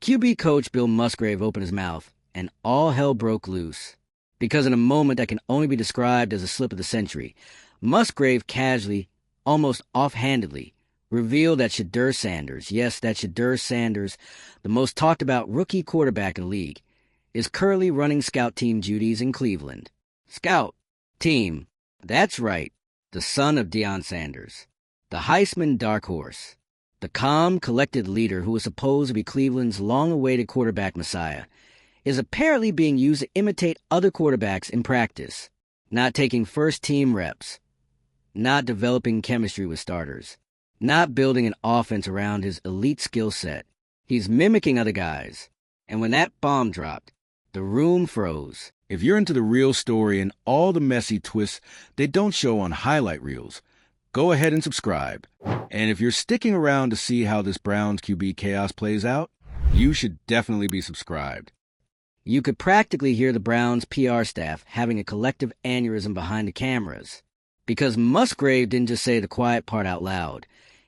QB coach Bill Musgrave opened his mouth, and all hell broke loose. Because in a moment that can only be described as a slip of the century, Musgrave casually, almost offhandedly, revealed that Shedeur Sanders, yes, that Shedeur Sanders, the most talked about rookie quarterback in the league, is currently running scout team duties in Cleveland. Scout team, that's right, the son of Deion Sanders, the Heisman dark horse, the calm, collected leader who was supposed to be Cleveland's long-awaited quarterback messiah, is apparently being used to imitate other quarterbacks in practice, not taking first-team reps, not developing chemistry with starters, not building an offense around his elite skill set. He's mimicking other guys. And when that bomb dropped, the room froze. If you're into the real story and all the messy twists they don't show on highlight reels, go ahead and subscribe. And if you're sticking around to see how this Browns QB chaos plays out, you should definitely be subscribed. You could practically hear the Browns' PR staff having a collective aneurysm behind the cameras. Because Musgrave didn't just say the quiet part out loud.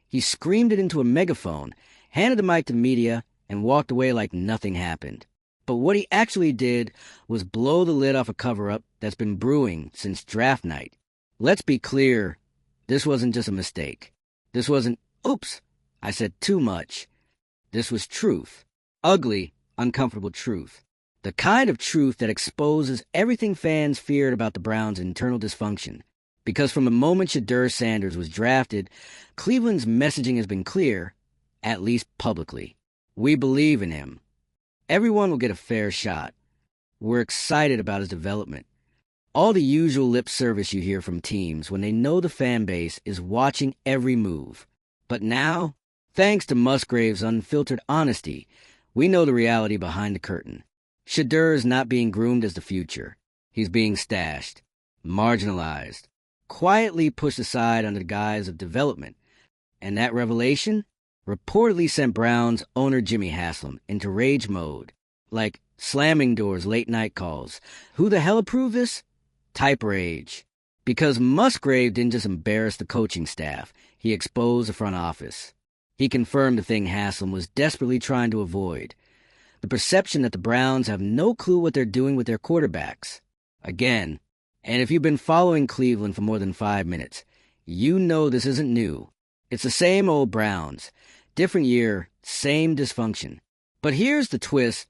He screamed it into a megaphone, handed the mic to the media, and walked away like nothing happened. But what he actually did was blow the lid off a cover-up that's been brewing since draft night. Let's be clear, this wasn't just a mistake. This wasn't, oops, I said too much. This was truth. Ugly, uncomfortable truth. The kind of truth that exposes everything fans feared about the Browns' internal dysfunction. Because from the moment Shedeur Sanders was drafted, Cleveland's messaging has been clear, at least publicly. We believe in him. Everyone will get a fair shot. We're excited about his development. All the usual lip service you hear from teams when they know the fan base is watching every move. But now, thanks to Musgrave's unfiltered honesty, we know the reality behind the curtain. Shedeur is not being groomed as the future. He's being stashed, marginalized, quietly pushed aside under the guise of development. And that revelation reportedly sent Browns owner Jimmy Haslam into rage mode, like slamming doors late-night calls. Who the hell approved this? Type rage. Because Musgrave didn't just embarrass the coaching staff, he exposed the front office. He confirmed the thing Haslam was desperately trying to avoid. The perception that the Browns have no clue what they're doing with their quarterbacks. Again, and if you've been following Cleveland for more than 5 minutes, you know this isn't new. It's the same old Browns. Different year, same dysfunction. But here's the twist.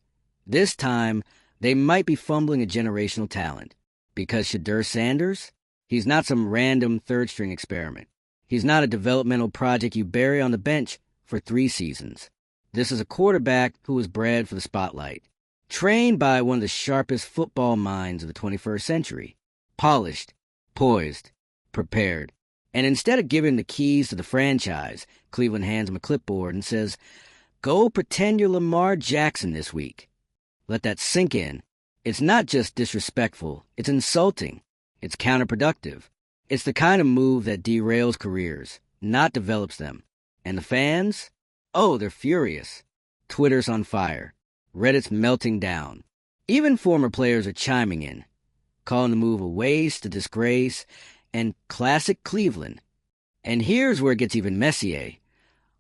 This time, they might be fumbling a generational talent. Because Shedeur Sanders? He's not some random third-string experiment. He's not a developmental project you bury on the bench for 3 seasons. This is a quarterback who was bred for the spotlight. Trained by one of the sharpest football minds of the 21st century. Polished, poised, prepared. And instead of giving the keys to the franchise, Cleveland hands him a clipboard and says, "Go pretend you're Lamar Jackson this week." Let that sink in. It's not just disrespectful. It's insulting. It's counterproductive. It's the kind of move that derails careers, not develops them. And the fans? Oh, they're furious. Twitter's on fire. Reddit's melting down. Even former players are chiming in, calling the move a waste, a disgrace, and classic Cleveland. And here's where it gets even messier.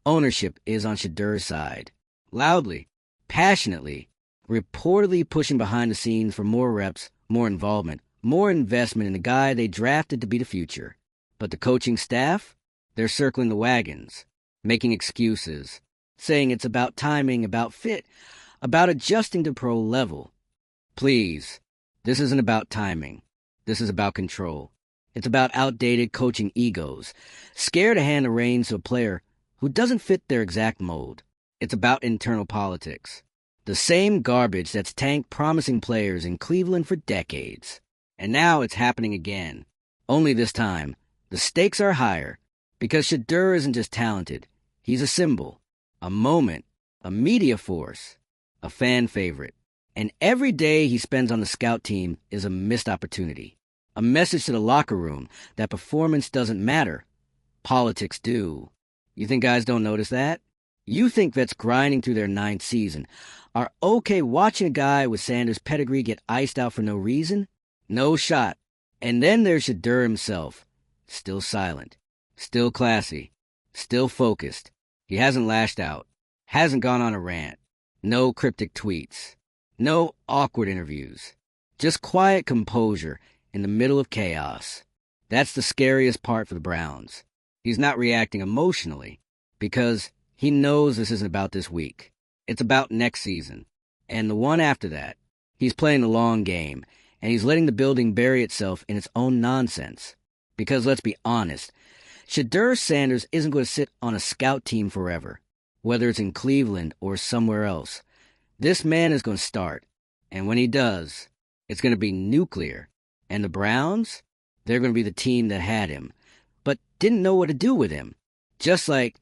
Ownership is on Shedeur's side. Loudly, passionately, reportedly pushing behind the scenes for more reps, more involvement, more investment in the guy they drafted to be the future. But the coaching staff? They're circling the wagons, making excuses, saying it's about timing, about fit, about adjusting to pro level. Please, this isn't about timing. This is about control. It's about outdated coaching egos, scared to hand the reins to a player who doesn't fit their exact mold. It's about internal politics. The same garbage that's tanked promising players in Cleveland for decades. And now it's happening again. Only this time, the stakes are higher, because Shedeur isn't just talented. He's a symbol, a moment, a media force, a fan favorite. And every day he spends on the scout team is a missed opportunity. A message to the locker room that performance doesn't matter. Politics do. You think guys don't notice that? You think vets grinding through their 9th season are okay watching a guy with Sanders' pedigree get iced out for no reason? No shot. And then there's Shedeur himself. Still silent. Still classy. Still focused. He hasn't lashed out. Hasn't gone on a rant. No cryptic tweets. No awkward interviews. Just quiet composure in the middle of chaos. That's the scariest part for the Browns. He's not reacting emotionally because he knows this isn't about this week. It's about next season and the one after that. He's playing the long game, and he's letting the building bury itself in its own nonsense. Because let's be honest, Shedeur Sanders isn't going to sit on a scout team forever, whether it's in Cleveland or somewhere else. This man is going to start, and when he does, it's going to be nuclear. And the Browns, they're going to be the team that had him, but didn't know what to do with him. Just like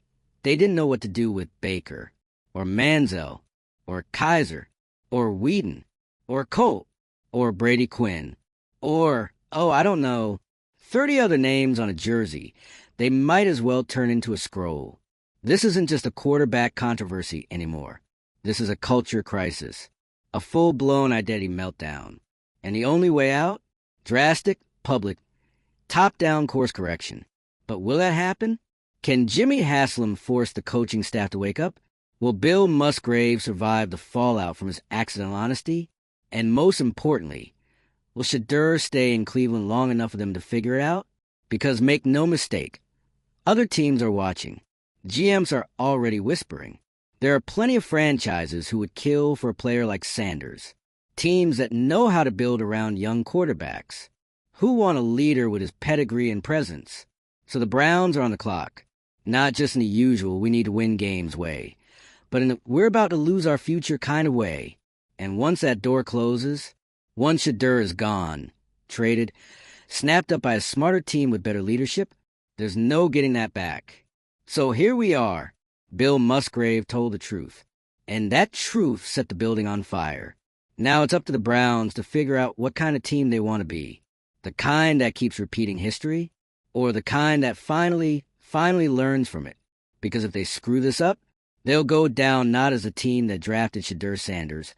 they didn't know what to do with Baker, or Manziel, or Kaiser, or Whedon, or Colt, or Brady Quinn, or, I don't know, 30 other names on a jersey. They might as well turn into a scroll. This isn't just a quarterback controversy anymore. This is a culture crisis, a full-blown identity meltdown. And the only way out? Drastic, public, top-down course correction. But will that happen? Can Jimmy Haslam force the coaching staff to wake up? Will Bill Musgrave survive the fallout from his accidental honesty? And most importantly, will Shedeur stay in Cleveland long enough for them to figure it out? Because make no mistake, other teams are watching. GMs are already whispering. There are plenty of franchises who would kill for a player like Sanders. Teams that know how to build around young quarterbacks. Who want a leader with his pedigree and presence? So the Browns are on the clock. Not just in the usual we need to win games way, but in the we're about to lose our future kind of way. And once that door closes, once Shedeur is gone, traded, snapped up by a smarter team with better leadership, there's no getting that back. So here we are. Bill Musgrave told the truth, and that truth set the building on fire. Now it's up to the Browns to figure out what kind of team they want to be. The kind that keeps repeating history, or the kind that finally learns from it. Because if they screw this up, they'll go down not as the team that drafted Shedeur Sanders,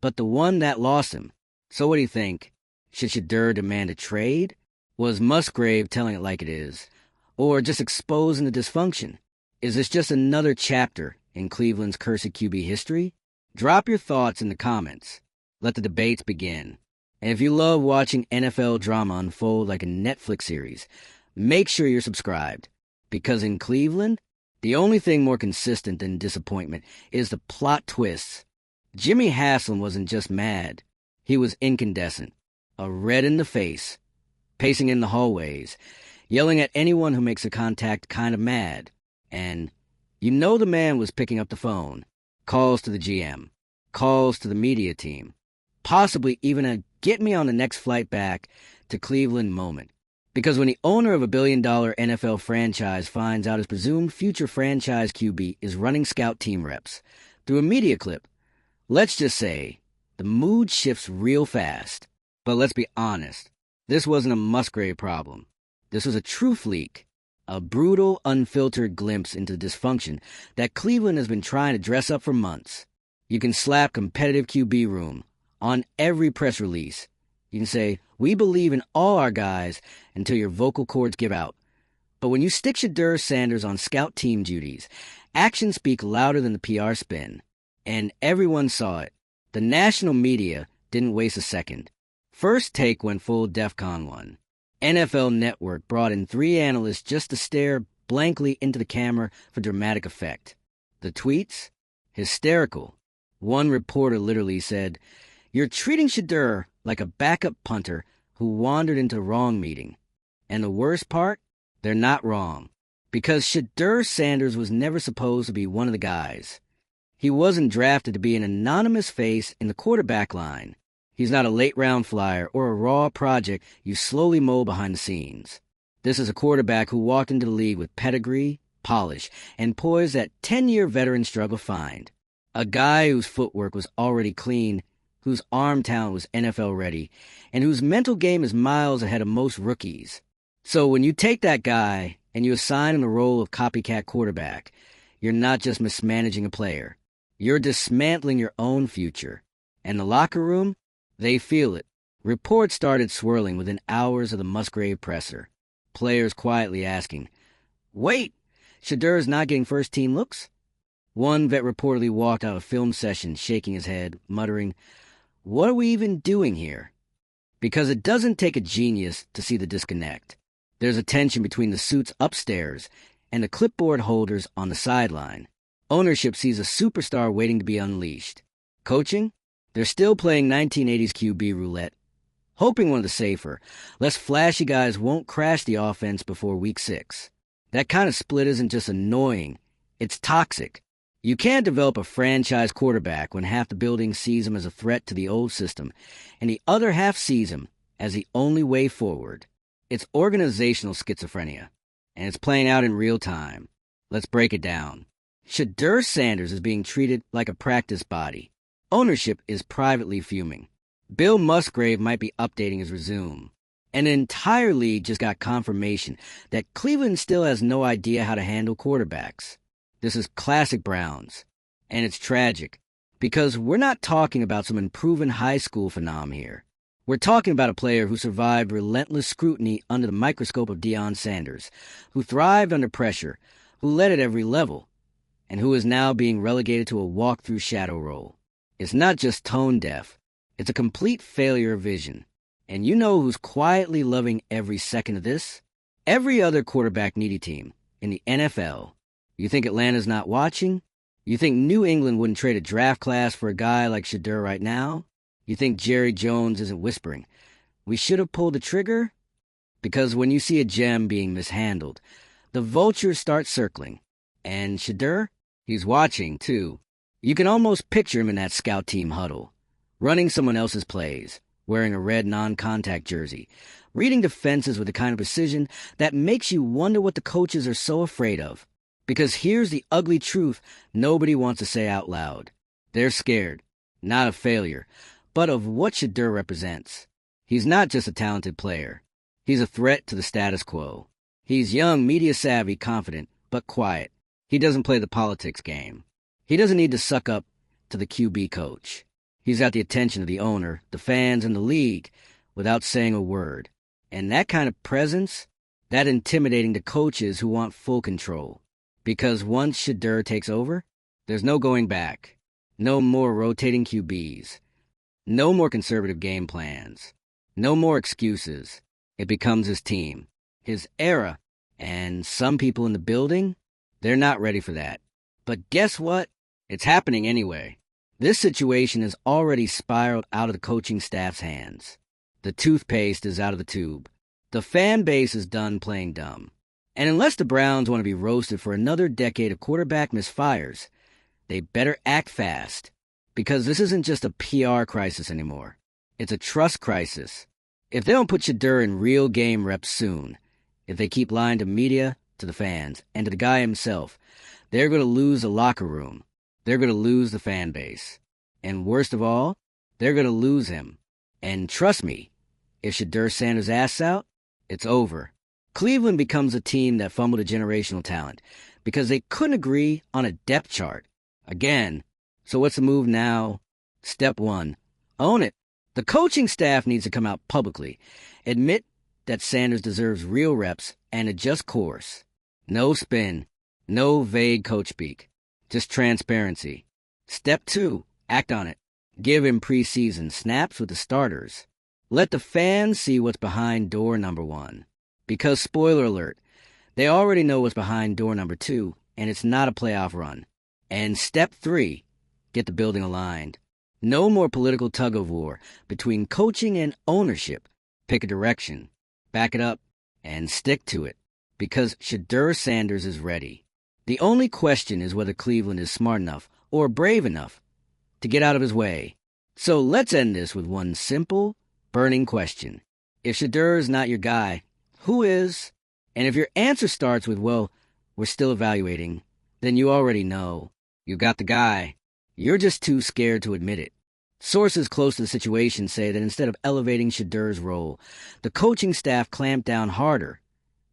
but the one that lost him. So what do you think? Should Shedeur demand a trade? Was Musgrave telling it like it is? Or just exposing the dysfunction? Is this just another chapter in Cleveland's cursed QB history? Drop your thoughts in the comments. Let the debates begin. And if you love watching NFL drama unfold like a Netflix series, make sure you're subscribed. Because in Cleveland, the only thing more consistent than disappointment is the plot twists. Jimmy Haslam wasn't just mad. He was incandescent, a red in the face, pacing in the hallways, yelling at anyone who makes a contact kind of mad. And you know the man was picking up the phone. Calls to the GM. Calls to the media team. Possibly even a get me on the next flight back to Cleveland moment. Because when the owner of a $1 billion NFL franchise finds out his presumed future franchise QB is running scout team reps through a media clip, let's just say the mood shifts real fast. But let's be honest, this wasn't a Musgrave problem. This was a truth leak. A brutal, unfiltered glimpse into dysfunction that Cleveland has been trying to dress up for months. You can slap competitive QB room on every press release. You can say, we believe in all our guys until your vocal cords give out. But when you stick Shedeur Sanders on scout team duties, actions speak louder than the PR spin. And everyone saw it. The national media didn't waste a second. First Take went full DEFCON 1. NFL Network brought in 3 analysts just to stare blankly into the camera for dramatic effect. The tweets? Hysterical. One reporter literally said, "You're treating Shedeur like a backup punter who wandered into the wrong meeting." And the worst part? They're not wrong. Because Shedeur Sanders was never supposed to be one of the guys. He wasn't drafted to be an anonymous face in the quarterback line. He's not a late-round flyer or a raw project you slowly mold behind the scenes. This is a quarterback who walked into the league with pedigree, polish, and poise that 10-year veterans struggle to find. A guy whose footwork was already clean, whose arm talent was NFL-ready, and whose mental game is miles ahead of most rookies. So when you take that guy and you assign him the role of copycat quarterback, you're not just mismanaging a player. You're dismantling your own future. And the locker room? They feel it. Reports started swirling within hours of the Musgrave presser. Players quietly asking, "Wait, Shedeur's not getting first-team looks?" One vet reportedly walked out of film session shaking his head, muttering, "What are we even doing here?" Because it doesn't take a genius to see the disconnect. There's a tension between the suits upstairs and the clipboard holders on the sideline. Ownership sees a superstar waiting to be unleashed. Coaching? They're still playing 1980s QB roulette, hoping one of the safer, less flashy guys won't crash the offense before week 6. That kind of split isn't just annoying, it's toxic. You can't develop a franchise quarterback when half the building sees him as a threat to the old system, and the other half sees him as the only way forward. It's organizational schizophrenia, and it's playing out in real time. Let's break it down. Shedeur Sanders is being treated like a practice body. Ownership is privately fuming. Bill Musgrave might be updating his resume. And the entire league just got confirmation that Cleveland still has no idea how to handle quarterbacks. This is classic Browns. And it's tragic, because we're not talking about some unproven high school phenom here. We're talking about a player who survived relentless scrutiny under the microscope of Deion Sanders, who thrived under pressure, who led at every level, and who is now being relegated to a walk-through shadow role. It's not just tone deaf. It's a complete failure of vision. And you know who's quietly loving every second of this? Every other quarterback-needy team in the NFL. You think Atlanta's not watching? You think New England wouldn't trade a draft class for a guy like Shedeur right now? You think Jerry Jones isn't whispering, "We should have pulled the trigger"? Because when you see a gem being mishandled, the vultures start circling. And Shedeur? He's watching, too. You can almost picture him in that scout team huddle, running someone else's plays, wearing a red non-contact jersey, reading defenses with the kind of precision that makes you wonder what the coaches are so afraid of. Because here's the ugly truth nobody wants to say out loud. They're scared, not of failure, but of what Shedeur represents. He's not just a talented player. He's a threat to the status quo. He's young, media-savvy, confident, but quiet. He doesn't play the politics game. He doesn't need to suck up to the QB coach. He's got the attention of the owner, the fans, and the league without saying a word. And that kind of presence, that intimidating to coaches who want full control. Because once Shedeur takes over, there's no going back. No more rotating QBs. No more conservative game plans. No more excuses. It becomes his team, his era, and some people in the building, they're not ready for that. But guess what? It's happening anyway. This situation has already spiraled out of the coaching staff's hands. The toothpaste is out of the tube. The fan base is done playing dumb. And unless the Browns want to be roasted for another decade of quarterback misfires, they better act fast. Because this isn't just a PR crisis anymore. It's a trust crisis. If they don't put Shedeur in real game reps soon, if they keep lying to media, to the fans, and to the guy himself, they're going to lose the locker room. They're going to lose the fan base. And worst of all, they're going to lose him. And trust me, if Shedeur Sanders asks out, it's over. Cleveland becomes a team that fumbled a generational talent because they couldn't agree on a depth chart. Again. So what's the move now? Step 1. Own it. The coaching staff needs to come out publicly, admit that Sanders deserves real reps, and adjust course. No spin. No vague coach speak. Just transparency. Step 2. Act on it. Give him preseason snaps with the starters. Let the fans see what's behind door number 1. Because, spoiler alert, they already know what's behind door number 2, and it's not a playoff run. And step 3. Get the building aligned. No more political tug-of-war between coaching and ownership. Pick a direction, back it up, and stick to it. Because Shedeur Sanders is ready. The only question is whether Cleveland is smart enough or brave enough to get out of his way. So let's end this with one simple, burning question. If Shedeur is not your guy, who is? And if your answer starts with, well, we're still evaluating, then you already know. You got the guy. You're just too scared to admit it. Sources close to the situation say that instead of elevating Shedeur's role, the coaching staff clamped down harder,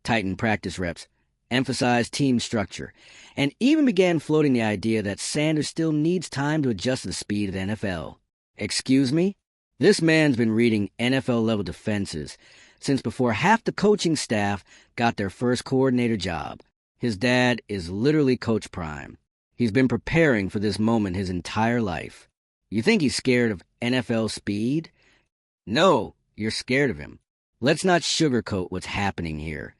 tightened practice reps, emphasized team structure, and even began floating the idea that Sanders still needs time to adjust to the speed of the NFL. Excuse me? This man's been reading NFL-level defenses since before half the coaching staff got their first coordinator job. His dad is literally Coach Prime. He's been preparing for this moment his entire life. You think he's scared of NFL speed? No, you're scared of him. Let's not sugarcoat what's happening here.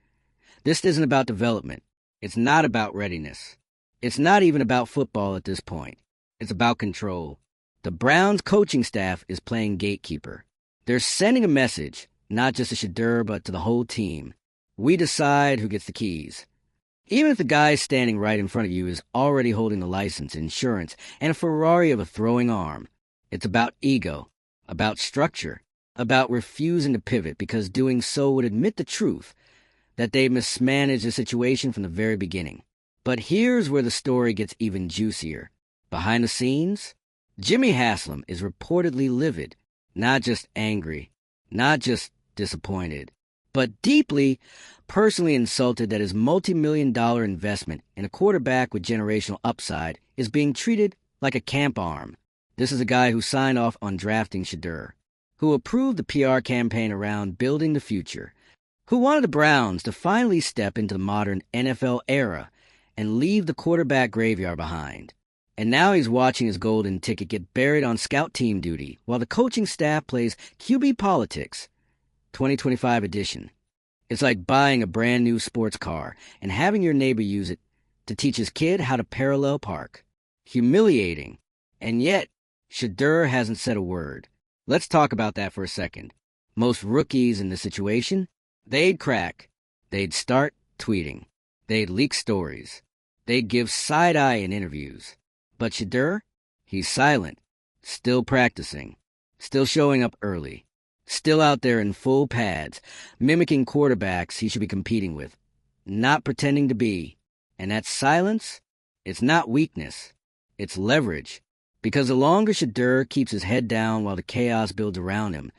This isn't about development. It's not about readiness. It's not even about football at this point. It's about control. The Browns coaching staff is playing gatekeeper. They're sending a message, not just to Shedeur, but to the whole team. We decide who gets the keys. Even if the guy standing right in front of you is already holding the license, insurance, and a Ferrari of a throwing arm, it's about ego, about structure, about refusing to pivot because doing so would admit the truth that they mismanaged the situation from the very beginning. But here's where the story gets even juicier. Behind the scenes, Jimmy Haslam is reportedly livid, not just angry, not just disappointed, but deeply, personally insulted that his multi-million-dollar investment in a quarterback with generational upside is being treated like a camp arm. This is a guy who signed off on drafting Shedeur, who approved the PR campaign around building the future, who wanted the Browns to finally step into the modern NFL era and leave the quarterback graveyard behind. And now he's watching his golden ticket get buried on scout team duty while the coaching staff plays QB politics, 2025 edition. It's like buying a brand new sports car and having your neighbor use it to teach his kid how to parallel park. Humiliating. And yet, Shedeur hasn't said a word. Let's talk about that for a second. Most rookies in this situation, they'd crack. They'd start tweeting. They'd leak stories. They'd give side-eye in interviews. But Shedeur, he's silent, still practicing, still showing up early, still out there in full pads, mimicking quarterbacks he should be competing with, not pretending to be. And that silence, it's not weakness, it's leverage. Because the longer Shedeur keeps his head down while the chaos builds around him,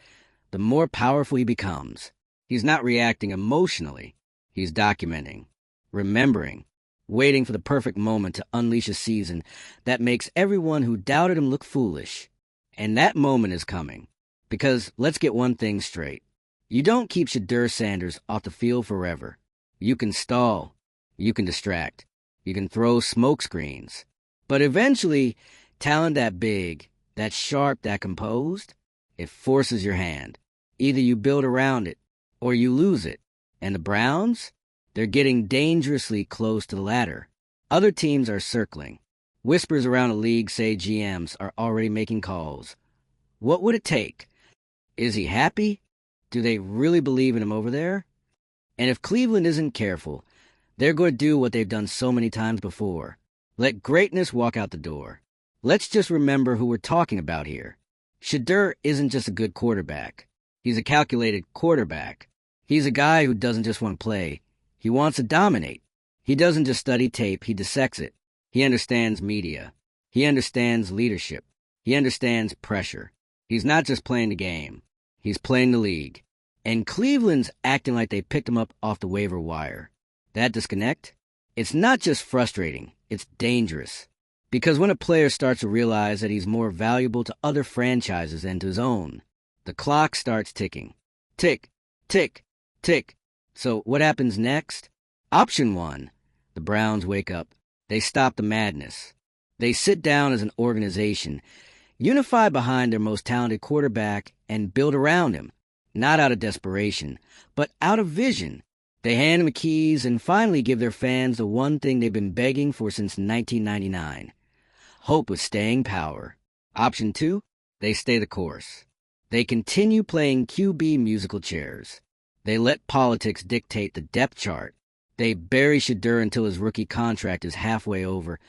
the more powerful he becomes. He's not reacting emotionally. He's documenting, remembering, waiting for the perfect moment to unleash a season that makes everyone who doubted him look foolish. And that moment is coming. Because let's get one thing straight. You don't keep Shedeur Sanders off the field forever. You can stall. You can distract. You can throw smoke screens. But eventually, talent that big, that sharp, that composed, it forces your hand. Either you build around it, or you lose it. And the Browns? They're getting dangerously close to the latter. Other teams are circling. Whispers around the league say GMs are already making calls. What would it take? Is he happy? Do they really believe in him over there? And if Cleveland isn't careful, they're going to do what they've done so many times before. Let greatness walk out the door. Let's just remember who we're talking about here. Shedeur isn't just a good quarterback. He's a calculated quarterback. He's a guy who doesn't just want to play. He wants to dominate. He doesn't just study tape, he dissects it. He understands media. He understands leadership. He understands pressure. He's not just playing the game. He's playing the league. And Cleveland's acting like they picked him up off the waiver wire. That disconnect? It's not just frustrating, it's dangerous. Because when a player starts to realize that he's more valuable to other franchises than to his own, the clock starts ticking. Tick, tick, tick. So what happens next? Option 1. The Browns wake up. They stop the madness. They sit down as an organization, unify behind their most talented quarterback, and build around him. Not out of desperation, but out of vision. They hand him the keys and finally give their fans the one thing they've been begging for since 1999. Hope with staying power. Option 2. They stay the course. They continue playing QB musical chairs. They let politics dictate the depth chart. They bury Shedeur until his rookie contract is halfway over,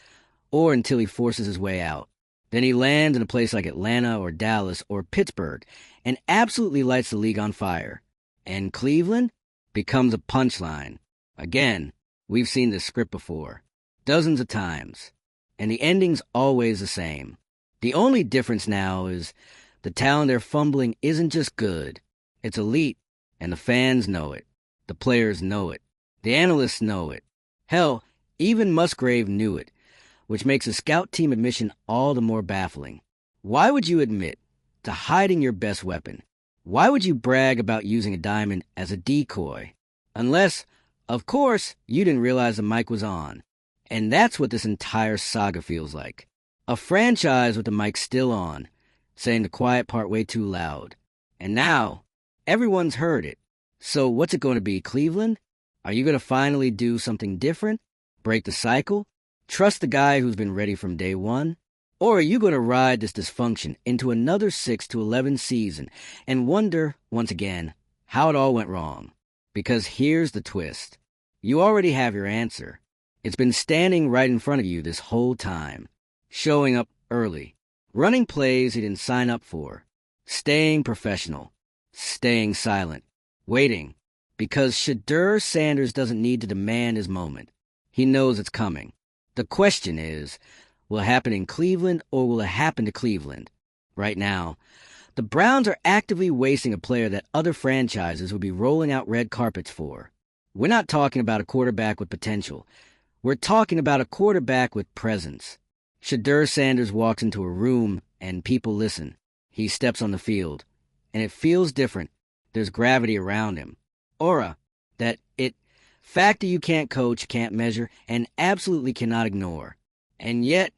or until he forces his way out. Then he lands in a place like Atlanta or Dallas or Pittsburgh and absolutely lights the league on fire. And Cleveland becomes a punchline. Again, we've seen this script before, dozens of times, and the ending's always the same. The only difference now is the talent they're fumbling isn't just good, it's elite. And the fans know it. The players know it. The analysts know it. Hell, even Musgrave knew it, which makes a scout team admission all the more baffling. Why would you admit to hiding your best weapon? Why would you brag about using a diamond as a decoy? Unless, of course, you didn't realize the mic was on. And that's what this entire saga feels like. A franchise with the mic still on, saying the quiet part way too loud. And now, everyone's heard it. So what's it going to be, Cleveland? Are you going to finally do something different? Break the cycle? Trust the guy who's been ready from day one? Or are you going to ride this dysfunction into another 6 to 11 season and wonder, once again, how it all went wrong? Because here's the twist. You already have your answer. It's been standing right in front of you this whole time. Showing up early. Running plays he didn't sign up for. Staying professional. Staying silent. Waiting. Because Shedeur Sanders doesn't need to demand his moment. He knows it's coming. The question is, will it happen in Cleveland or will it happen to Cleveland? Right now, the Browns are actively wasting a player that other franchises would be rolling out red carpets for. We're not talking about a quarterback with potential. We're talking about a quarterback with presence. Shedeur Sanders walks into a room and people listen. He steps on the field, and it feels different. There's gravity around him. Aura. That it. Factor you can't coach, can't measure, and absolutely cannot ignore. And yet,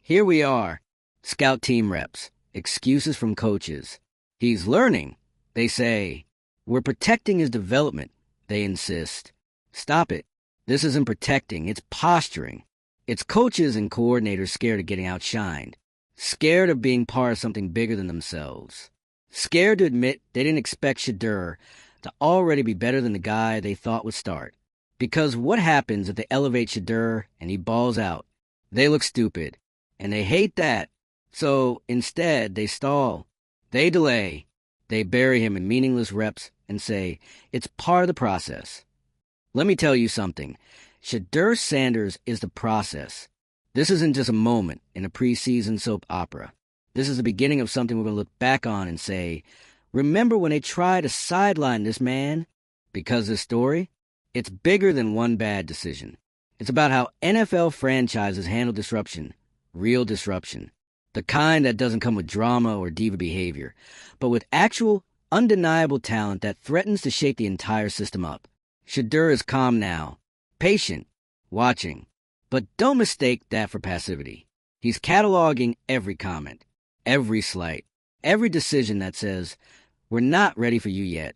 here we are. Scout team reps. Excuses from coaches. He's learning, they say. We're protecting his development, they insist. Stop it. This isn't protecting, it's posturing. It's coaches and coordinators scared of getting outshined. Scared of being part of something bigger than themselves. Scared to admit they didn't expect Shedeur to already be better than the guy they thought would start. Because what happens if they elevate Shedeur and he balls out? They look stupid. And they hate that. So instead, they stall. They delay. They bury him in meaningless reps and say, it's part of the process. Let me tell you something. Shedeur Sanders is the process. This isn't just a moment in a preseason soap opera. This is the beginning of something we're going to look back on and say, remember when they tried to sideline this man? Because this story, it's bigger than one bad decision. It's about how NFL franchises handle disruption, real disruption. The kind that doesn't come with drama or diva behavior, but with actual, undeniable talent that threatens to shake the entire system up. Shedeur is calm now, patient, watching. But don't mistake that for passivity. He's cataloging every comment, every slight, every decision that says, we're not ready for you yet.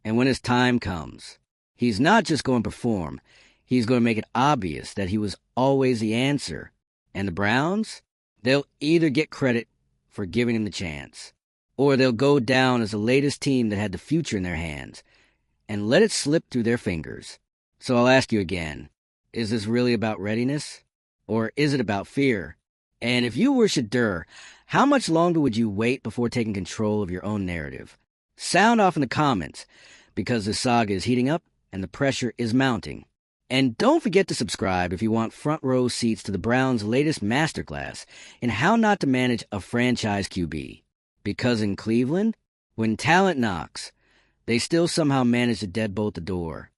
And when his time comes, he's not just going to perform, he's going to make it obvious that he was always the answer. And the Browns? They'll either get credit for giving him the chance, or they'll go down as the latest team that had the future in their hands and let it slip through their fingers. So I'll ask you again, is this really about readiness, or is it about fear? And if you were Shedeur, how much longer would you wait before taking control of your own narrative? Sound off in the comments, because this saga is heating up and the pressure is mounting. And don't forget to subscribe if you want front row seats to the Browns' latest masterclass in how not to manage a franchise QB. Because in Cleveland, when talent knocks, they still somehow manage to deadbolt the door.